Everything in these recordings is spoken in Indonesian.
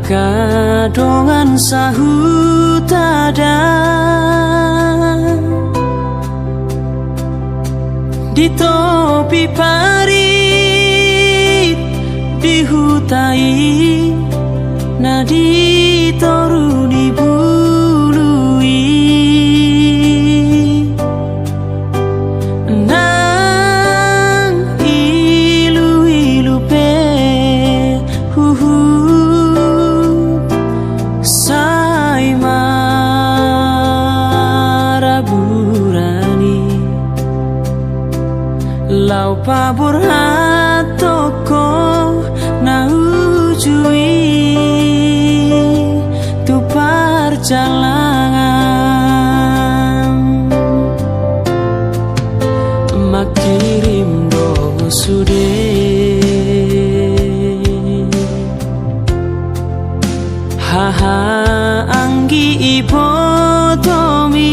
kadongan sahut ada di topi parit dihutai nadi toru dibului nang ilu-ilu pe huhu sai maraburani lau pabur hatoko na ujui tu perjalanan makirim dogo sude haha anggi ipotomi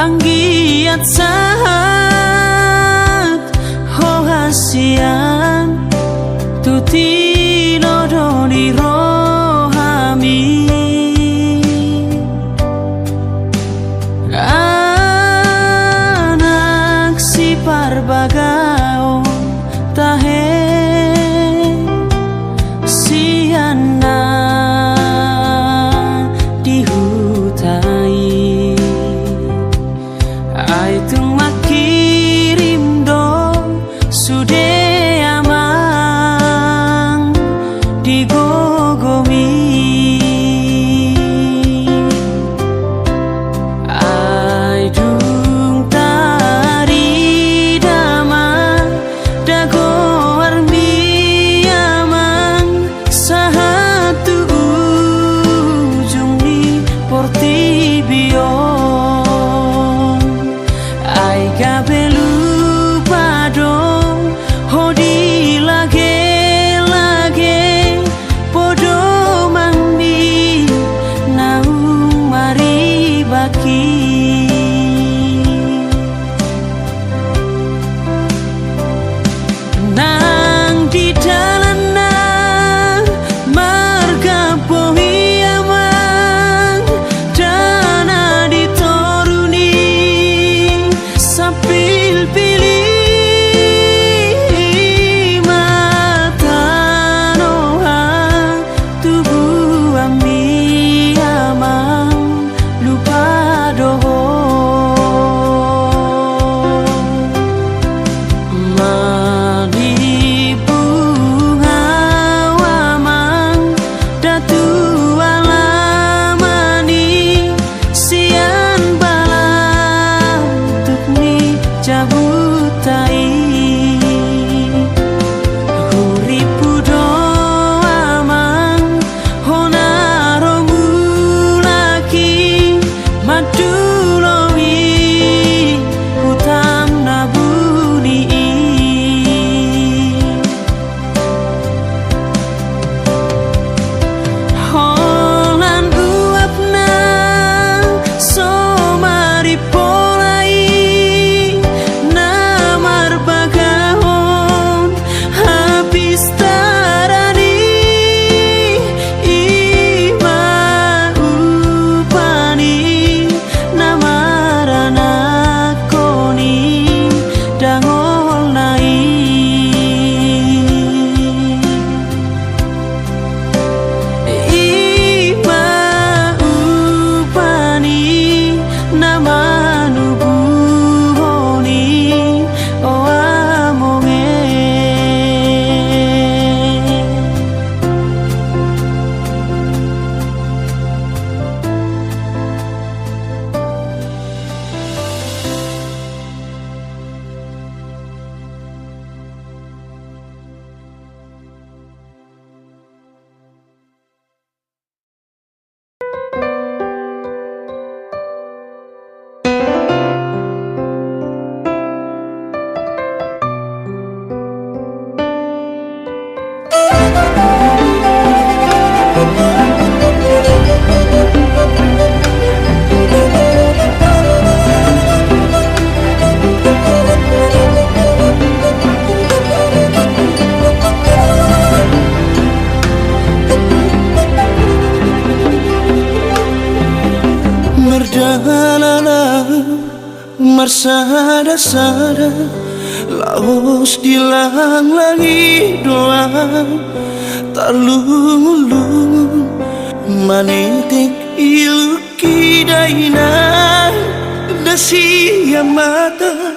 anggiat sahat hohasian tuti nodoni rohami anak si parbagao tahe siana dihutai aitung makirim do sude amang digogomi aidung tari dama dago armi amang sahatu ujung ni portibio ai gabelu pado hodi lage podo mangni Nana marsada-sada laos dilang-langi doa tarlung-lung manitik iluki daina dasiya mata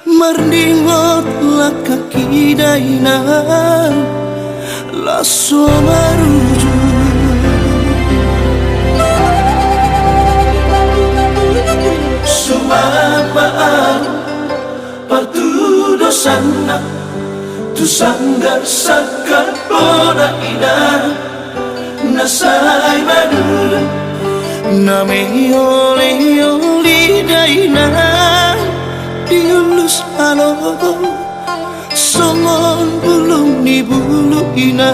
mardingot lakaki daina laso maruju sumapaan patudo sana tu sanggar sakat boda ina nasay madura name oli daina diulus alogo songon bulung ni bulu ina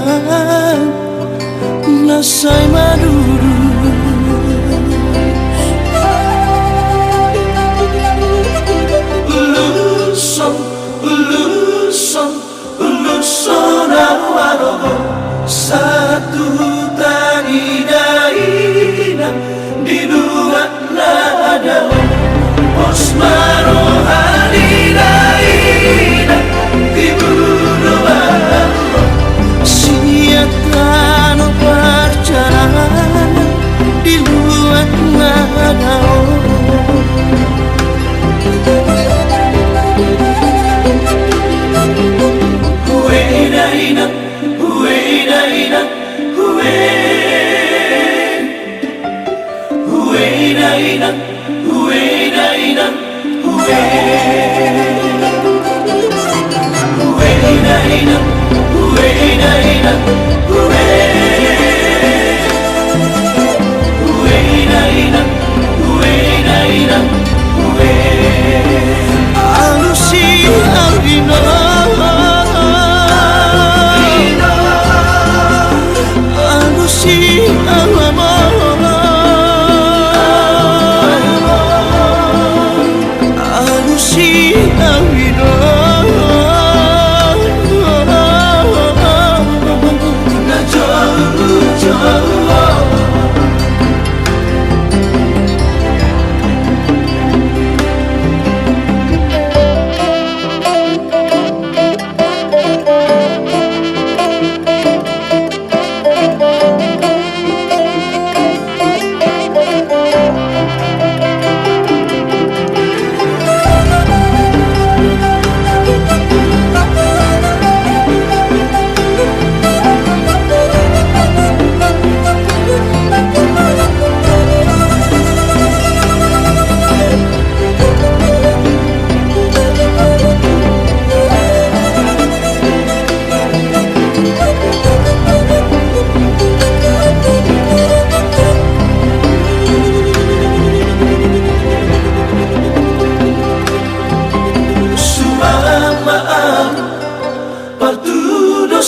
nasay madura uluson awaro satu tani daina di dua nada osmaro hari daina di bulu siatano perjalanan di dua nada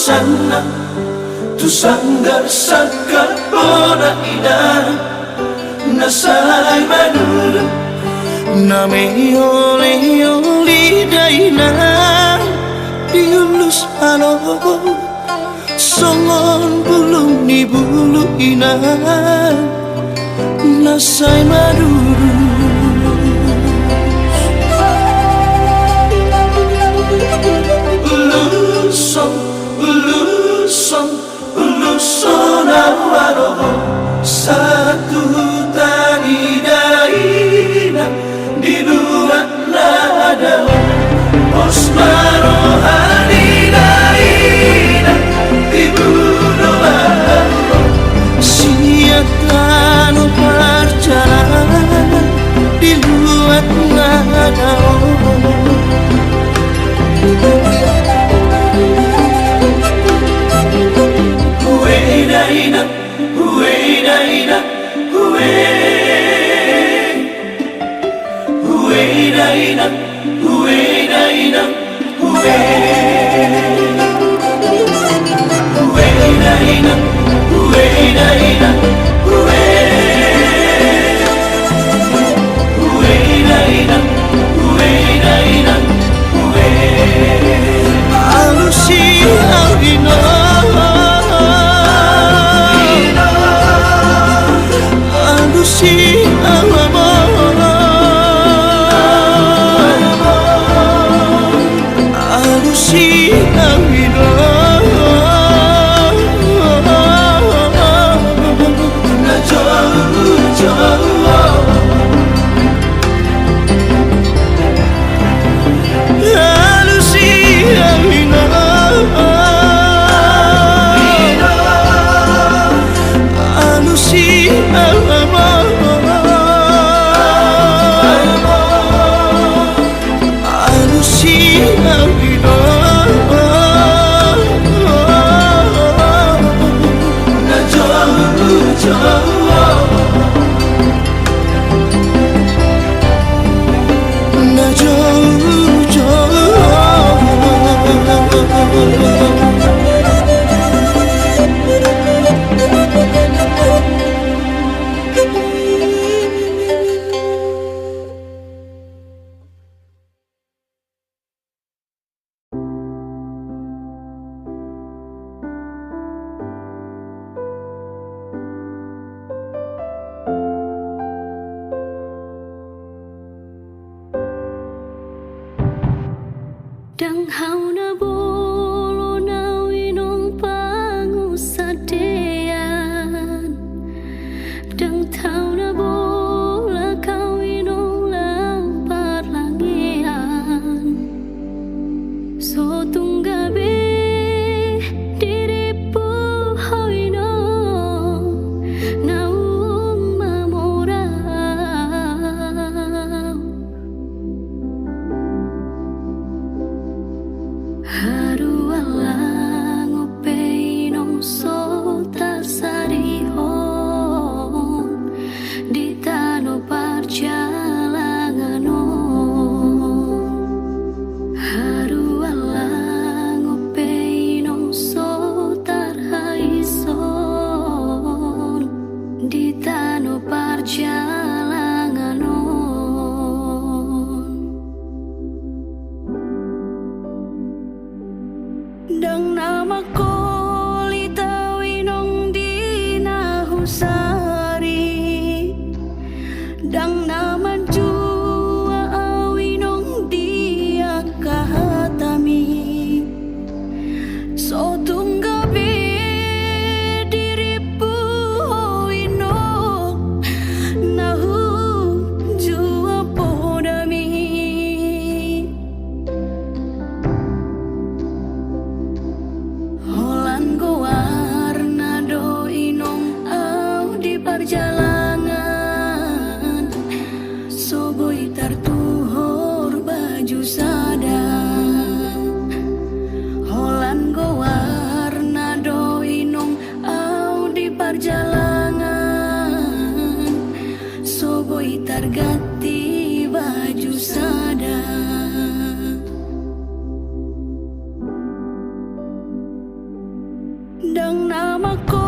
sana tu sanggar sakat boda ina nasay madura name oli daina diulus alogo songon bulung ni bulu ina nasay madura uluson awaro satu tani daina di dua nada osmaro hari daina di bulu siatano perjalanan di luar nada si amor Dang hau na bolo na winong pangusadean, dang tau na bola kau winong lampar langian. So tunggabe diripu hoino na mamorau. Haru alang upeinong so tasarihon di tano perjalanan. Haru alang upeinong so tarhaison di tano perjalanan. Dang nama ko litawinong di nahusari, dang naman jua awinong di akahatami. So tunggabi diripu hoino nahu jua podami. Holan go warna do inong au di perjalanan, so boy tartuhor baju sada. Holan go warna do inong au di perjalanan, so boy targati baju sada. Dang nama ko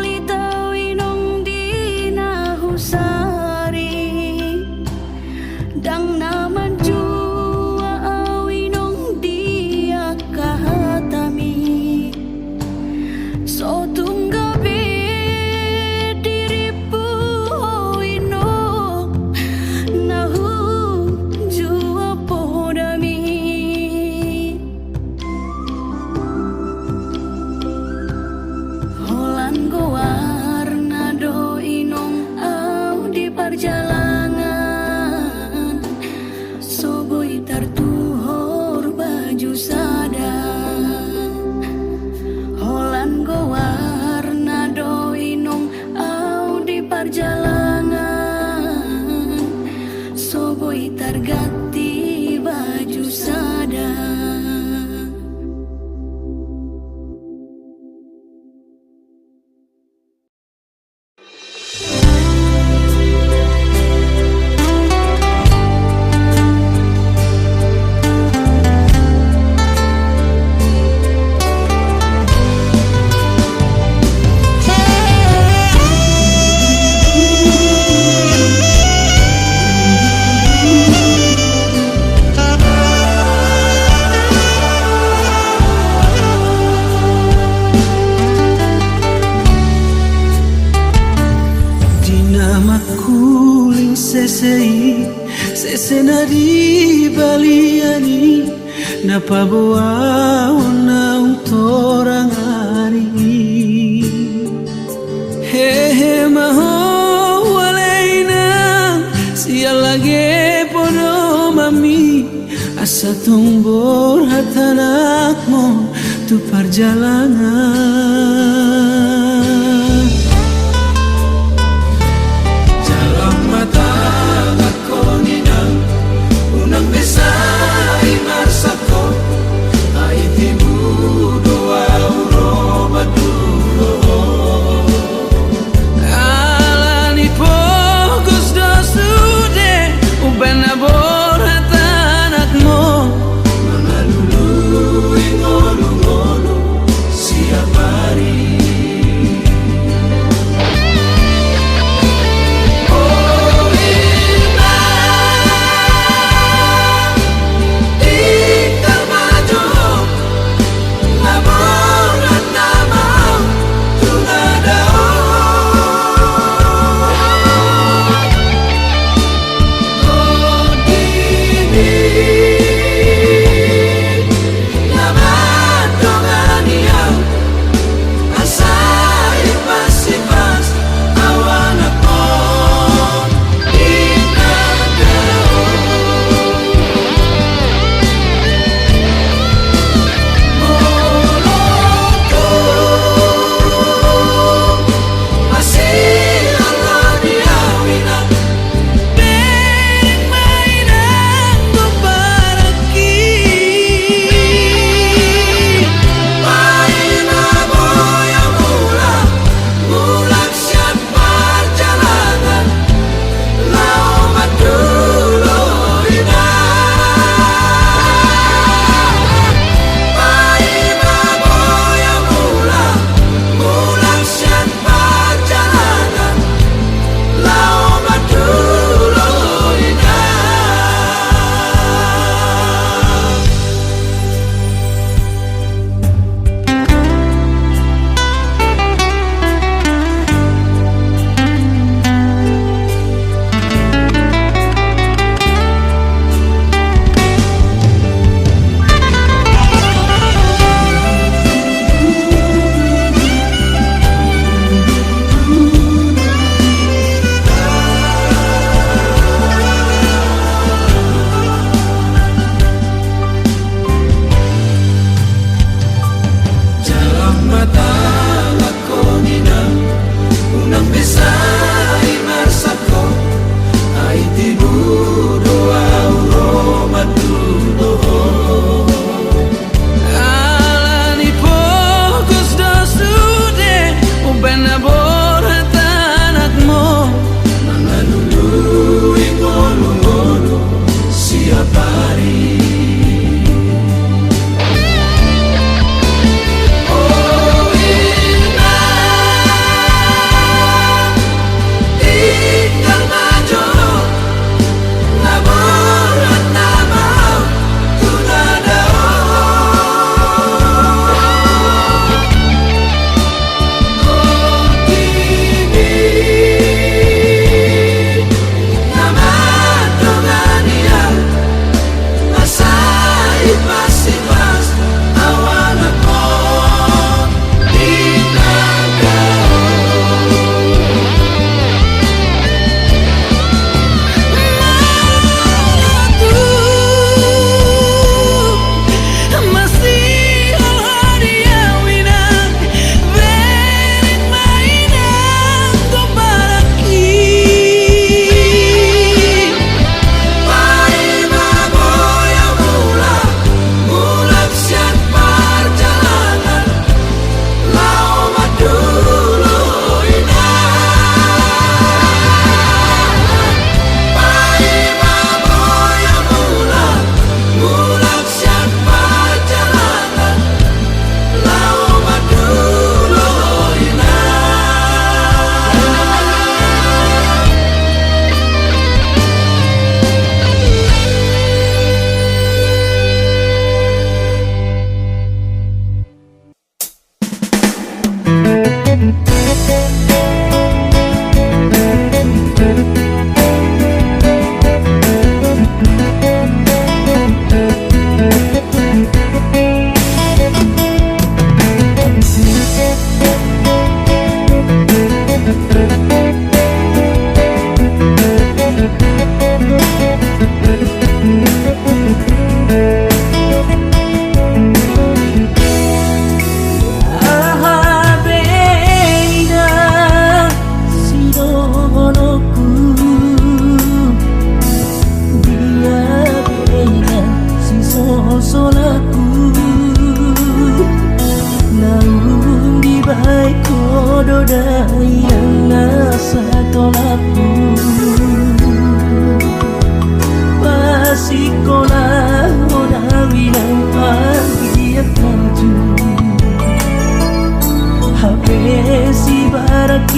litawinong di nahusari, dang naman jua awinong di akahatami. So tunggabi diripu hoino nahu jua podami. Holan go warna do inong au di perjalanan, so boy tartuhor baju sada. Holan go warna do inong au di perjalanan, so boy targati baju sada. Sesenari baliani na paboa na utorang ari. Hehe maho walaina siya lagi podo mami, asa tumbor hatanak mo tu perjalanan. Dalam mata aku ninang unang besai marsako ay timu doa uroba dulo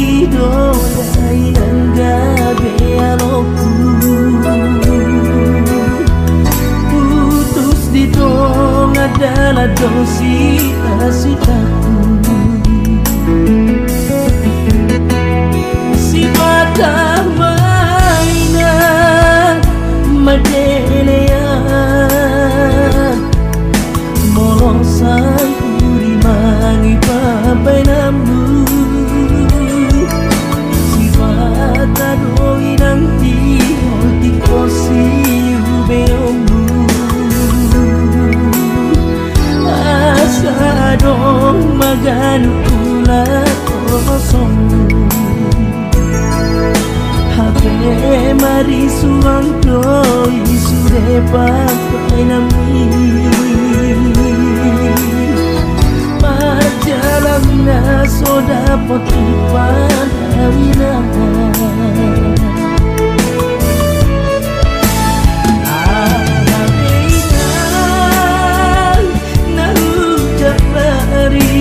idolai gabe aloku putus di tong adalah dosi asitaku sifat mainan madelea molosai urimangi papai namu sifat adoi nanti hoti kosi ubeomu asa dong maganu pula kosong Habe mari suang doi sude papai nami Marjalam na soda potipan awinaha Arabeinan na hujak bari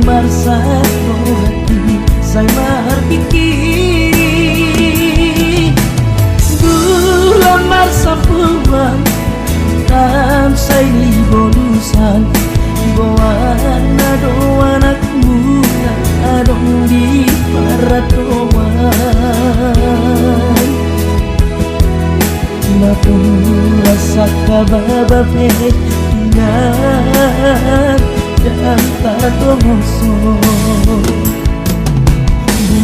Marsak hati saya marpikir bulan marsapuan tam saya di bonusan bawaan ado anakmu adong di paratoan matu rasa kababa pehinan dan taratomoso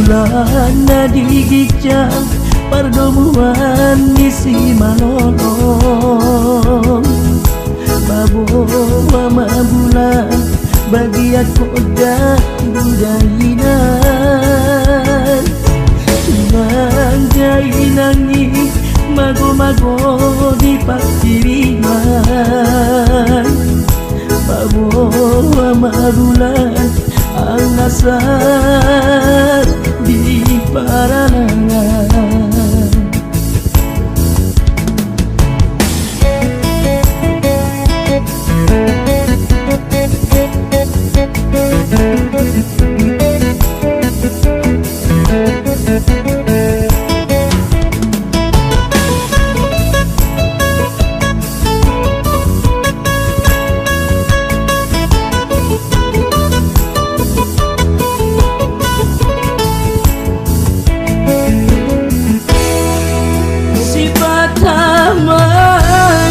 bulan na digijang perdomuan isi malolong bawa bulan bagi aku dah jainan nangi mago di pakiriman bawa bulan ang nasar di paralangan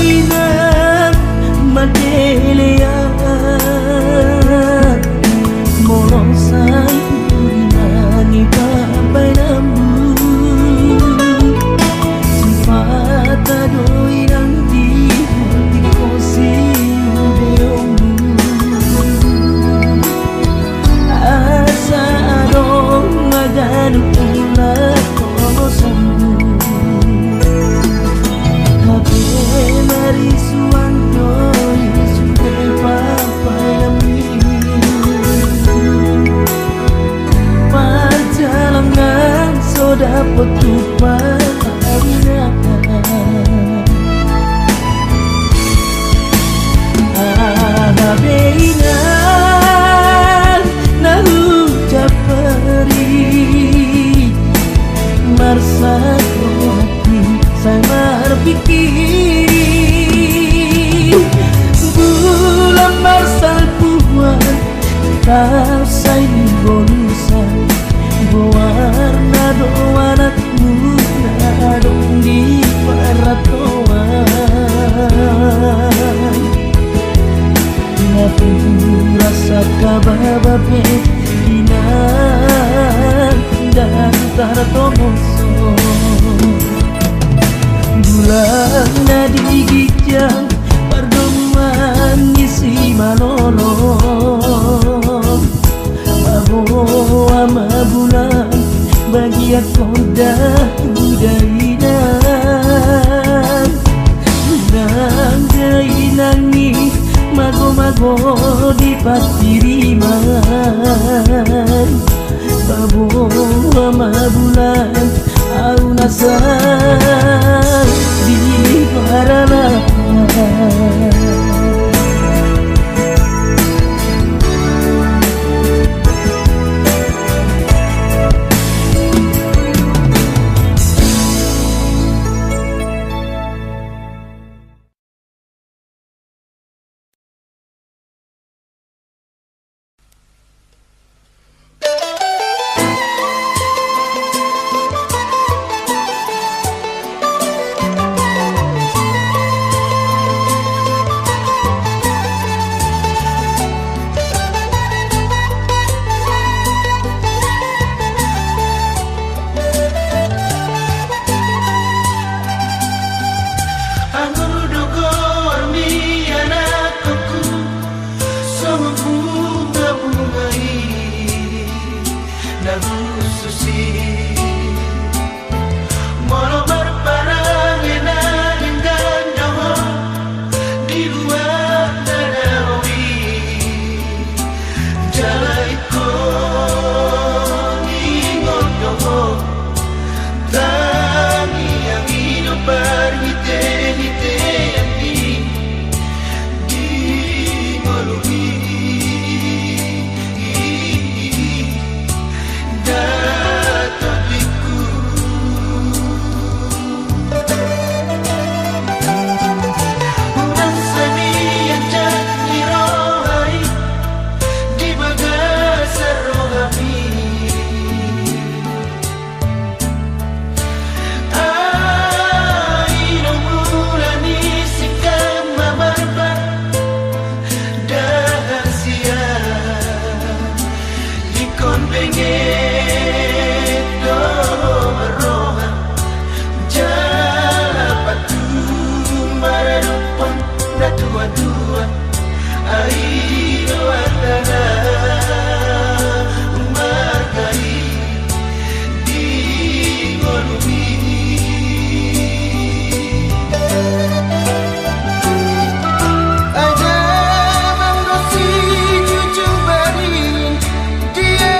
mainan madelea molosai urinani papai namu sifat adoi nanti hoti kosi ubeomu asa adong maganu pula kosongmu mari suang doi sude papai nami Perjalanan soda petupan awinaha Arabeinan na hujak peri marsak hati saya marpikir bulan marsal puan tak saya bonusan warna doanatmu adong di paratoan aku rasa kababa pehinan dan taratomoso bulan na digijang perdomuan isi malolong bawa bulan bagi aku dah budainan nangi mago di patiriman bawa bulan au nasar di paralangan susi Molo berparang enak dengan doho di luar nanawi jalai ko ningon doho tangi yang hidup berhite-hite di melalui tua-tua airo atana margai di ngolumi aja manggosi jujung barin dia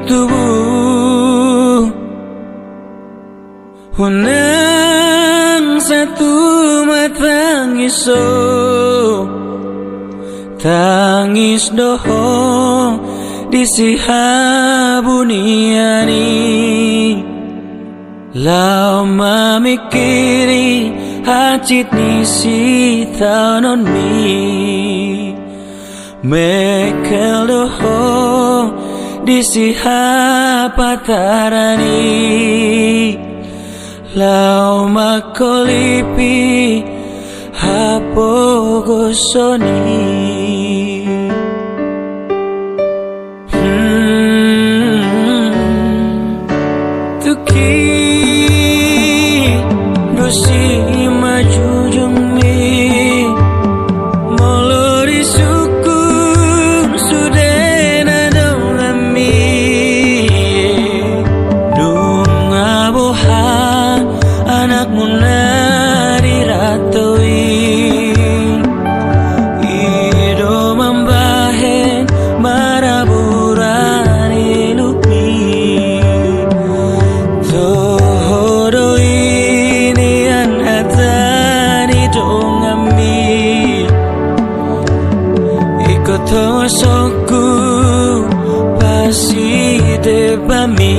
tubuh. Unang satu matangis tangis doho di siha buniani. Lau mamikiri hacit ni si tanon mi. Mekel doho di siha patarani. Lau makolipi hapo gosoni. Tuki dosi majujung mi molori suku sudena dongami dunga boha anak munari ratoi ido mambahen maraburani lupi toho ini an hatani dongami ikut tosoku pasti debami.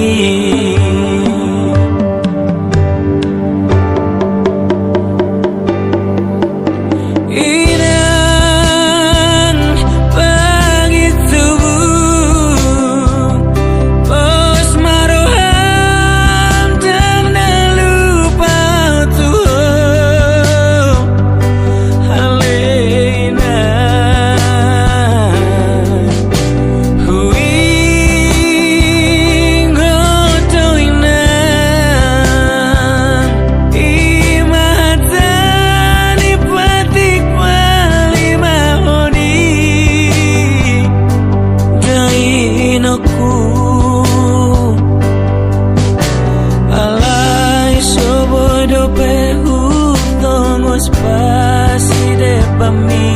Pasti depami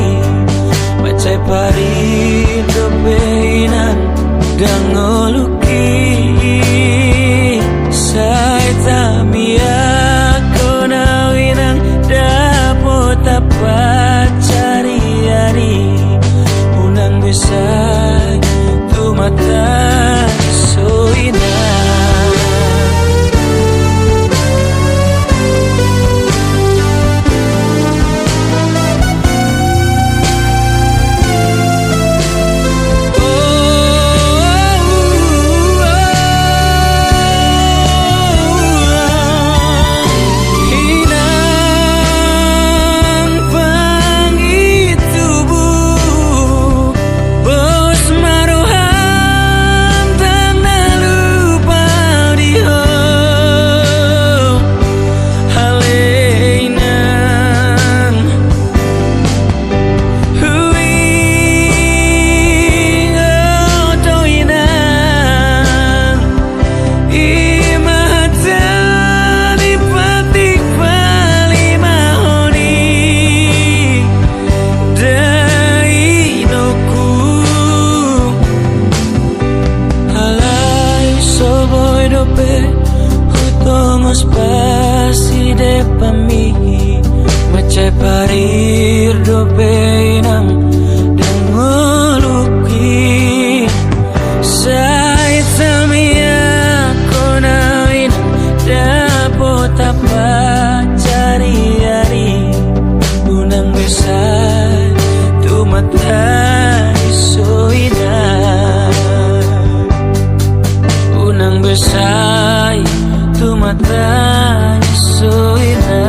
macai pari dobeinan dangoluki sai tamia konawinang dapot apa cari-ari unang bisa tu mata soina. Pasti depami macai parir dobeinang dangoluki sai tamia konawin dapot apa cari-ari unang besar tu mata isoina unang besar tu mata soina.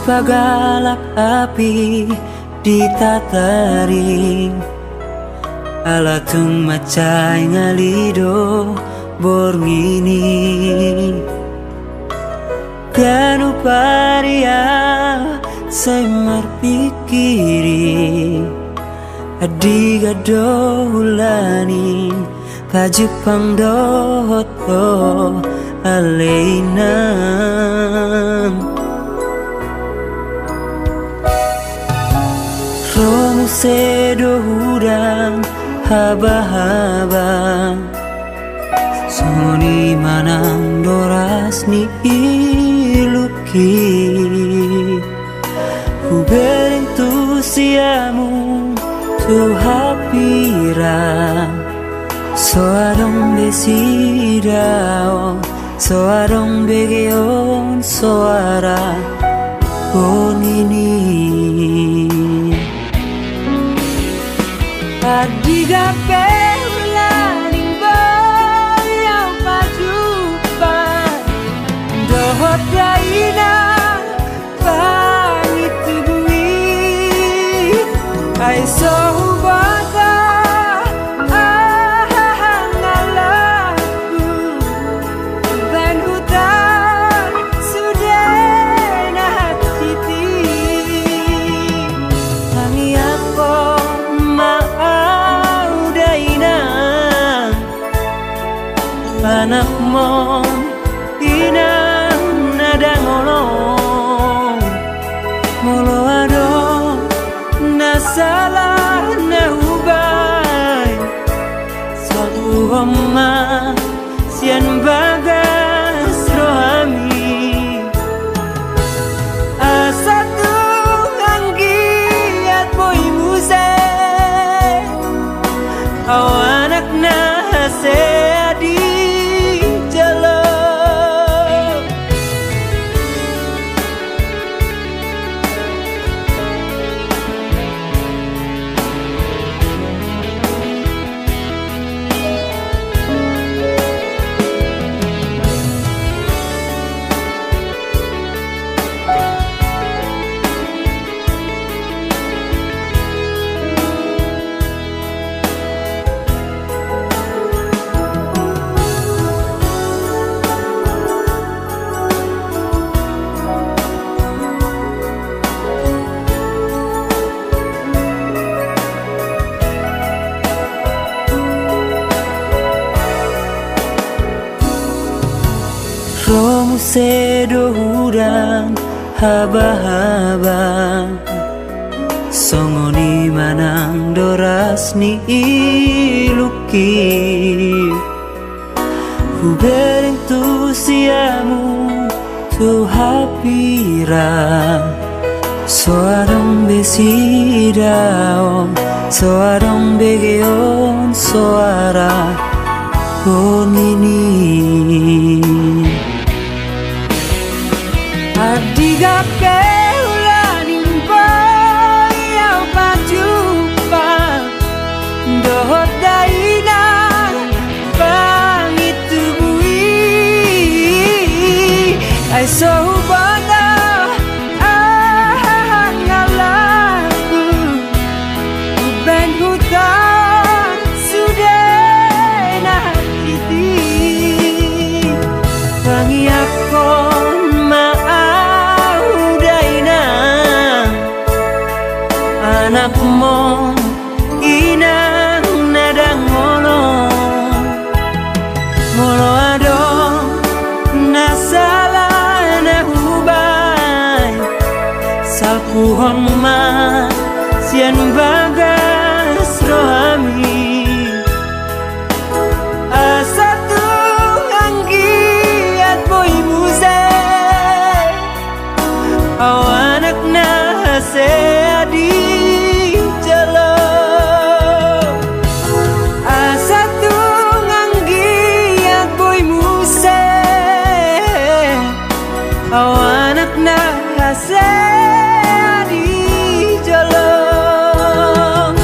pagalak api di tataring alatung macai ngalido borngini kanu paria saya marpikiri adiga dohulani kajipang dohoto aleinam romu sedo hudang haba-haba soni manang doras ni iluki hubereng tu siamu tu hapira soarong besidao soarong begeon soara ini adiga peulaning bayang pajupan dohot daina pangitu bumi ai sohubata ahangalaku dan hutan sudah nahatiti tangi aku anak mon inang nada ngolong molo ado nasalah nahubai satu homa sian bagas rohami asatu anggiat boy muse awanak nase romu sedo hudang haba-haba songoni manang doras ni iluki hubereng tu siamu tu hapira soarong besidao soarong begeon soara ini adiga peulaning bayang pajupan dohot daina pangitu bui ai sohubata ahangalaku ben hutan sudah nahiti pangiakon anak mo inang nada ngolong molo ado nasalah nahubai sapu homa sian bagas rohami asatu anggiat boy muse awanak nase adi awanak na hase di jolong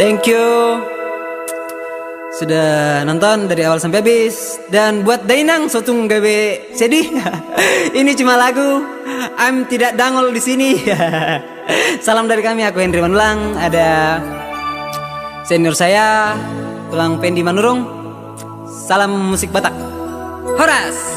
Thank you sudah nonton dari awal sampai habis. Dan buat Dainang sotung gawe sedih. Ini cuma lagu. I'm tidak dangol di sini. Salam dari kami, aku Henry Manulang. Ada senior saya, Tulang Pendi Manurung. Salam musik Batak. Horas.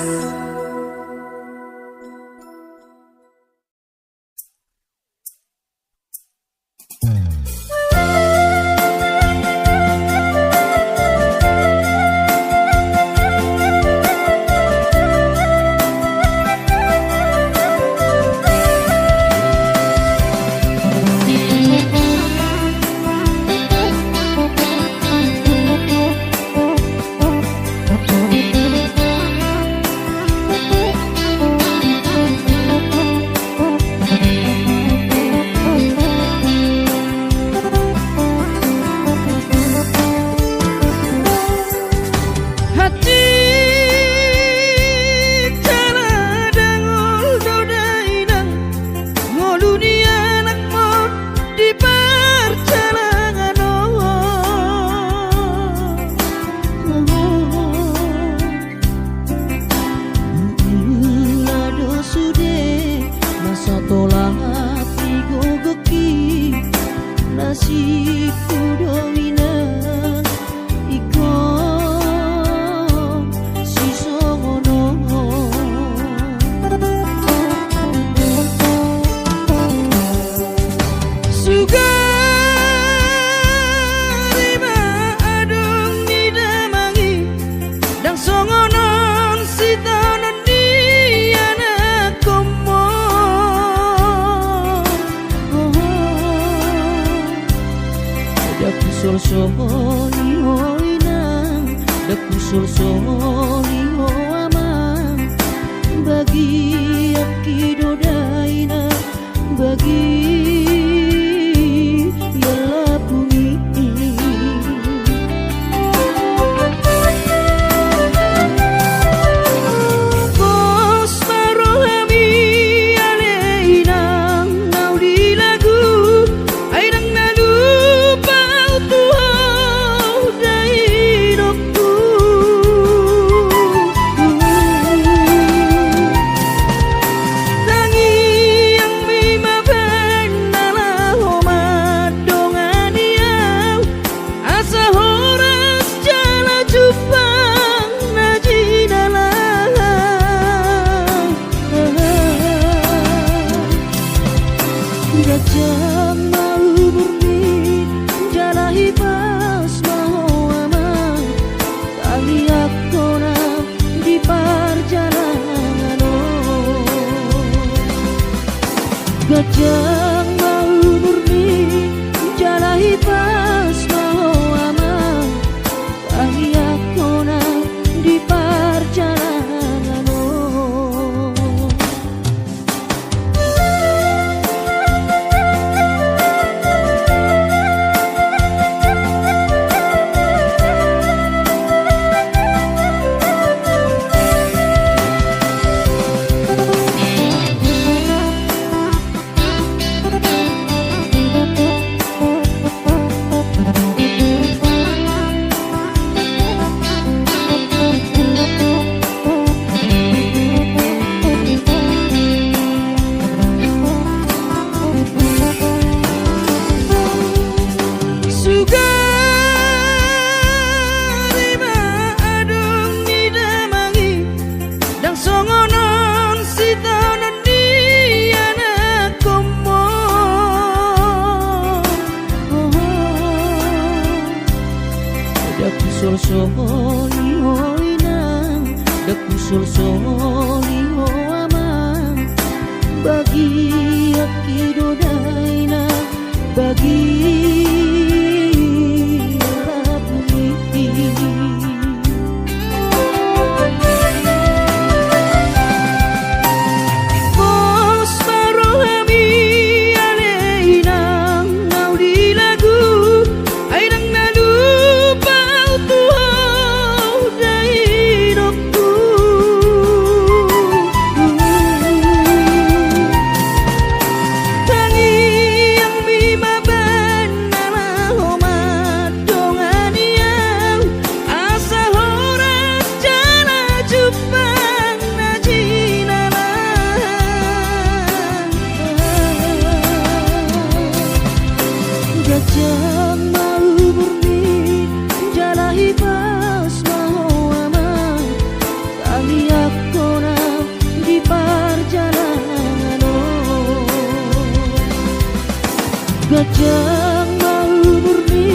lajang malu murni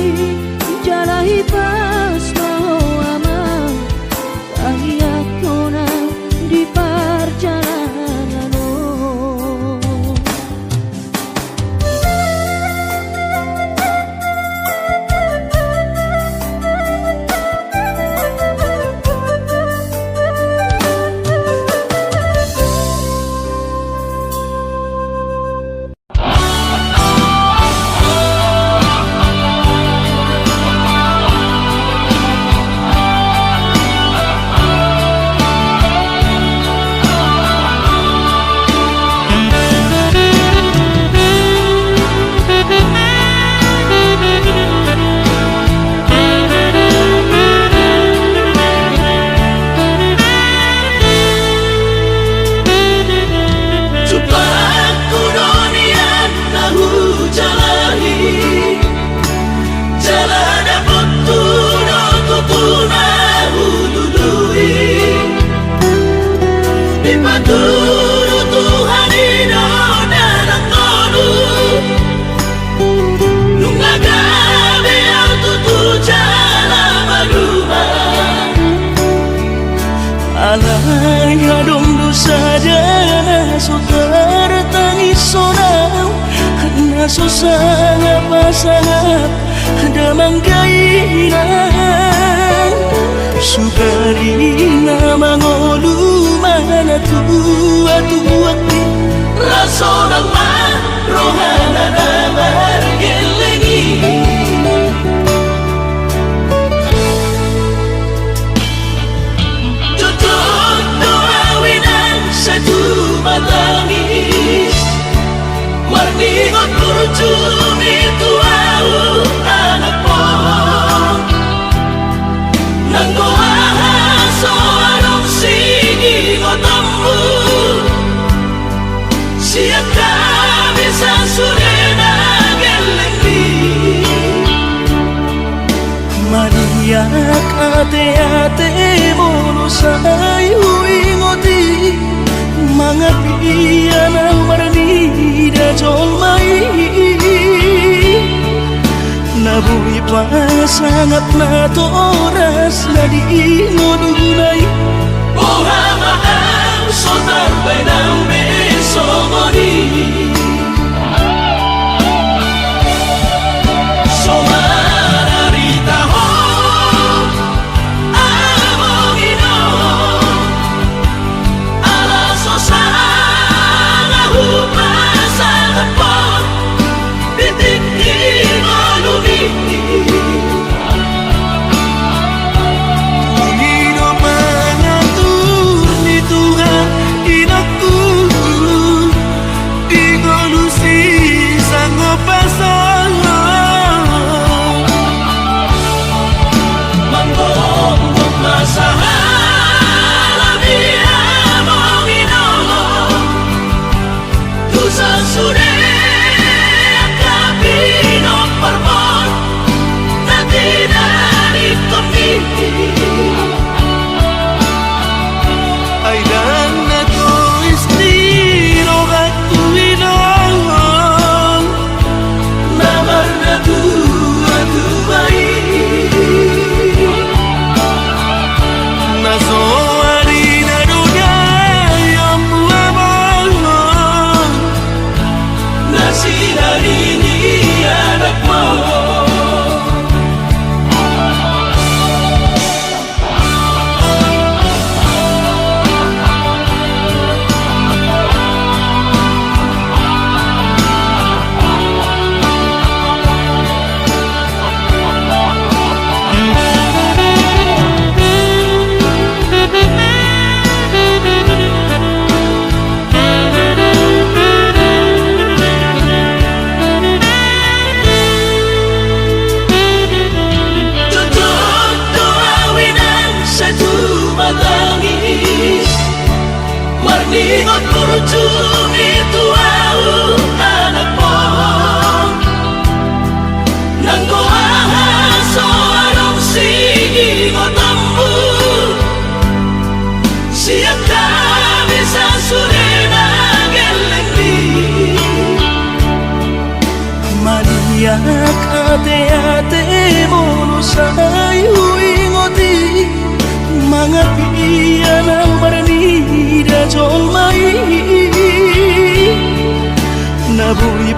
jalahi pas mau aman kaya kona di perjalanan Ipaturo Tuhan ino dalang tolu nung agabi ang tutujala maluha alay hadong dosa dana saudara tangis sonau naso sangat pasangap damang kainan sugarina mangolu mana tua-tuakti raso ng marohana na margelengi tutup doawinan sa tumatangis marningot kurcumi tuau anak mo nang kuahaso anong sige ngotammu siap kami sa surena gelengi Maria ate-ate mono sayu ingoti mga piyan ang marani da jolmai nabuhi pa sangat na toras na di ngodunay Muhammad ang sotar ng besomoni Somararita ho among ino alaso sa humasan po titik lumiti Panginoon mangatur ni Tuhan inakku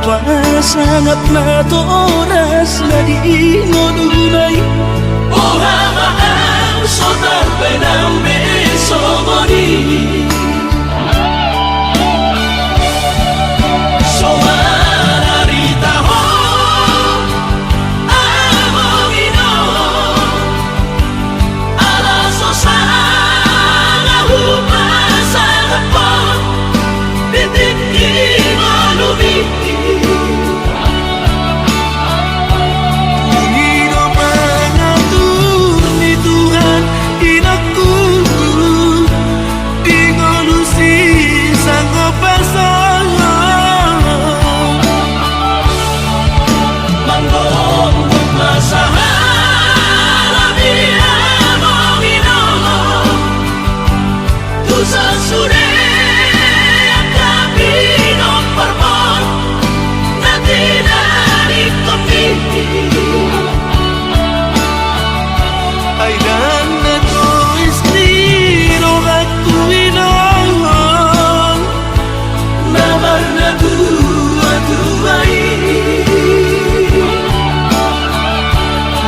Apa sangat natoras na di ngunay Ohamaan so tarbay ng beso mo di So manarita ho among ino Alaso sa ngahupan sa kapon Bitik ino lumiti Nino pangatur ni Tuhan inaku di ngolusi sanggup pasangan Manggong masahala biya mong ino Tu sa sure ang kabinong parmon Na tinarik kopiti ay dan na to istiro at tuwinangan Namar na dua-duai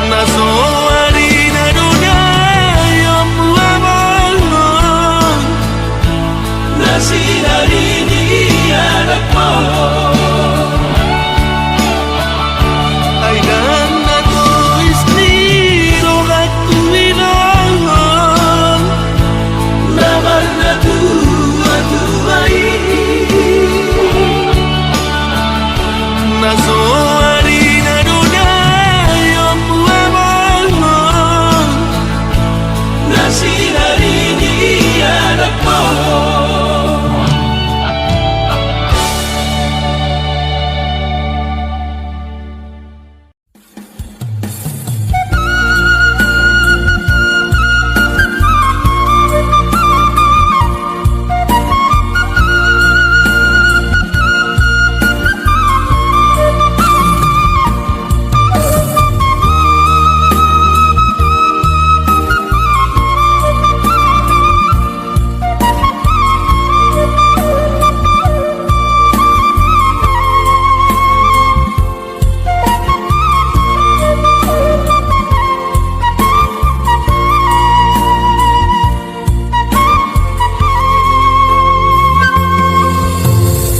nasoari na dunay ang buwaman Na sinarini anak mo ay dan na to istiro at tuwinangan Namar na dua-duai nasoari na dunay ang buwaman Na sinarini anak mo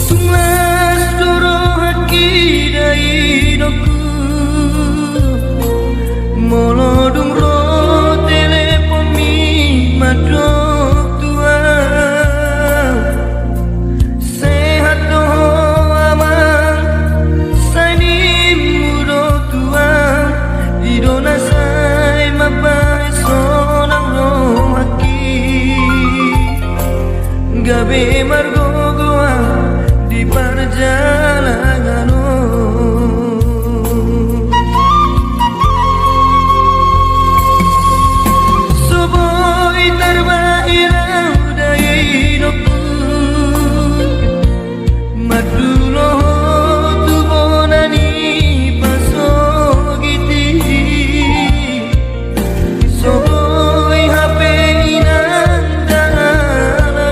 Tumas doro haki dainoku molodung ro telepon mi madok tua sehat do aman sani mudo tua idona sai mapai sonang ro haki gabe margo goa di perjalanan Soboy terbairau dayai noku Madulo tu bonani pasogiti Soboy hape inanda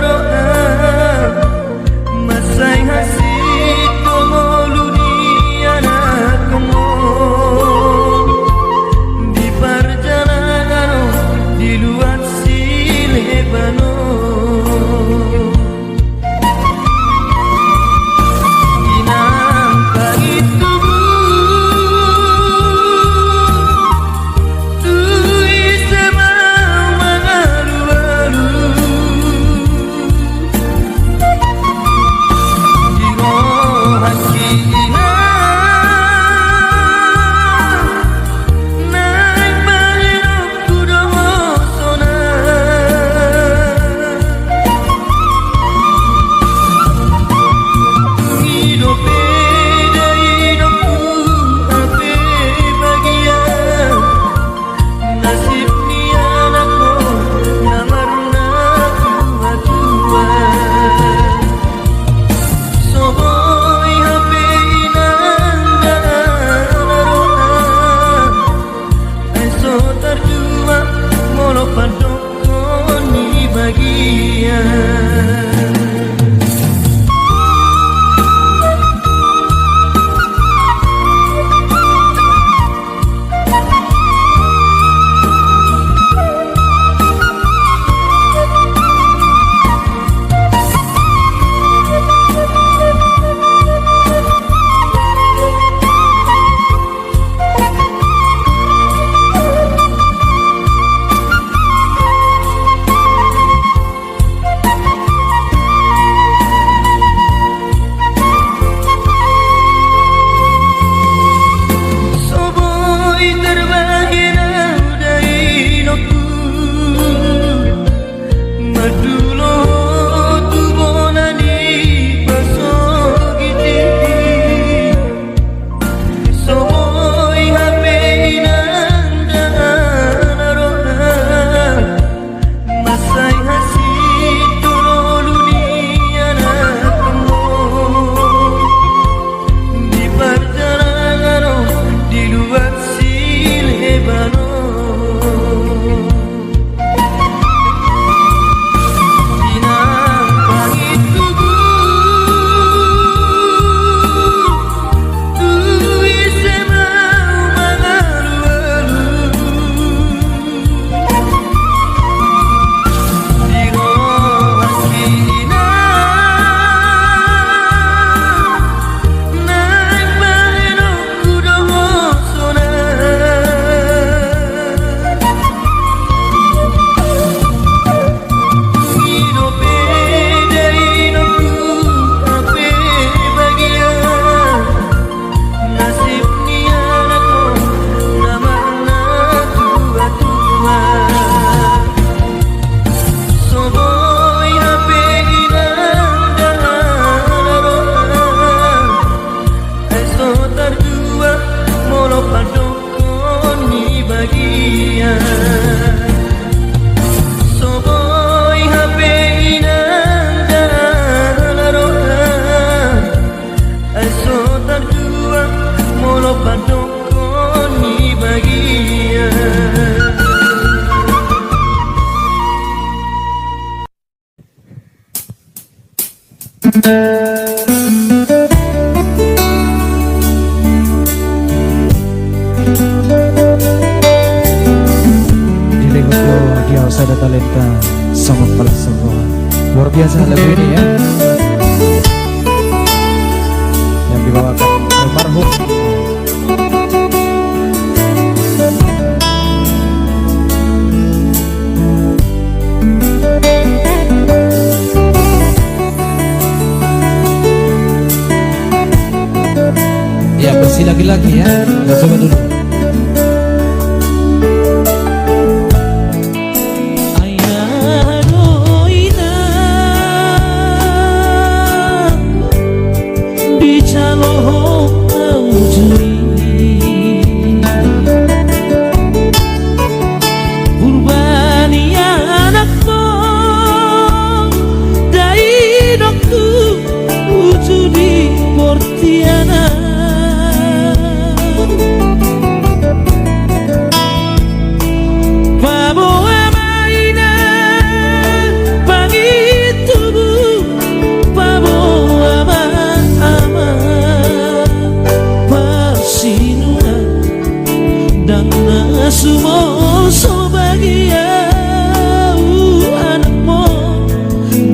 roa Masay hasit komoluni anak komo Di perjalanan di luar si Lebanon Inang pangit tubuh Tu isa mangalu-alu Iro haki naik mahirap kudo sona hidup beda hidupku ape bagian nasib ni anakku namarna tua-tua Soboy hape Sada Talenta sama kepala semua. Luar biasa lagu ini ya, yang dibawakan almarhum ya. Bersih lagi-lagi ya, nggak coba dulu. Sumo so bahagia anakmu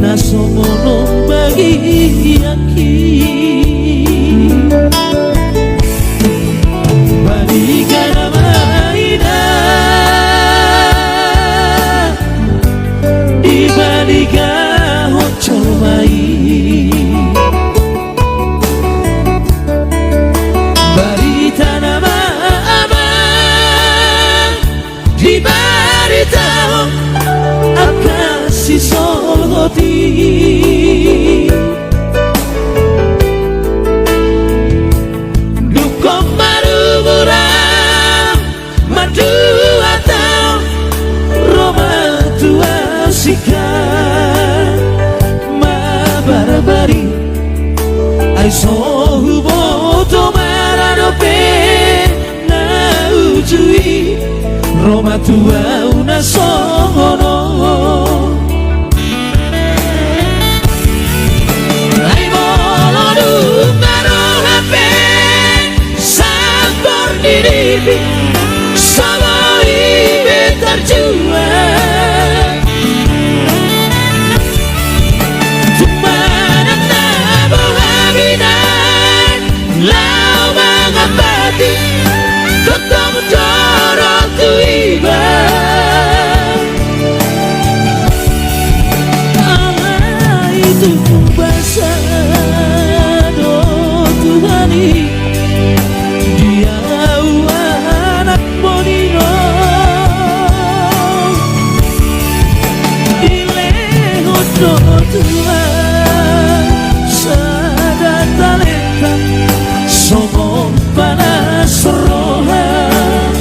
naso mono bahagia balikan maina di balikan hocor mai barita nama diberitahu akan si solhoti dukom marumuram madu atau Roma tua sikan mabarabari aiso huboto maradope na ujui Roma tua una sono ai volo numero hape sabor diri sama ibe terjual Tumana tabo habinan lau mengabadi tetap dorong tiba Allah itu bahasa do Tuhani dia anak bonino ileho do Tuhan Sada Talenta somong panas rohan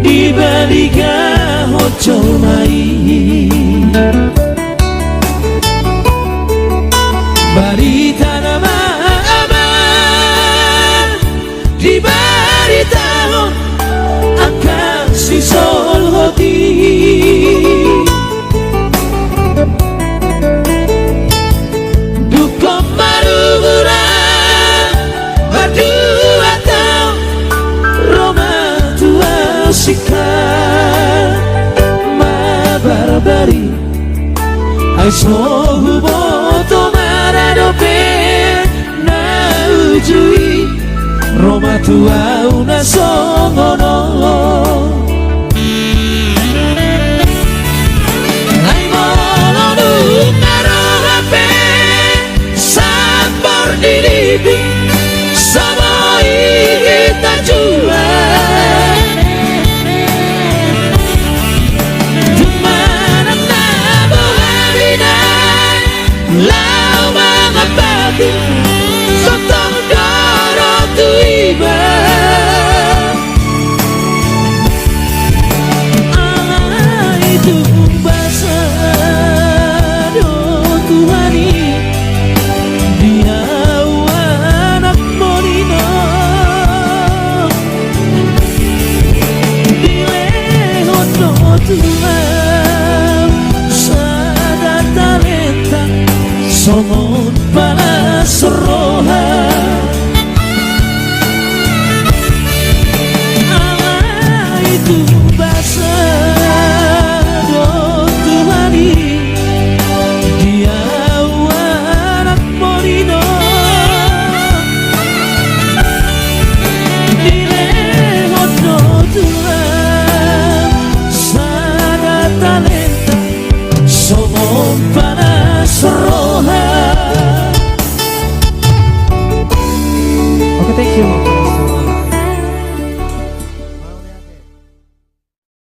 dibalikan hocor mai barita nama aman diberitahu akan si solhoti dukom marumuram madu atau Roma tua sikan mabarabari aiso huboto maradope na ujui Roma tua una songono ai volo numero hape sabor diri sama kita jual Tumana tabo habinan lau mengabadi sotong dorong tiba itu bahasa do Tuhani dia anak monino dilehono Tuhan sada talenta somon panas roha Allah itu bahasa do Tuhani dia anak monino dilehono Tuhan sada talenta somon panas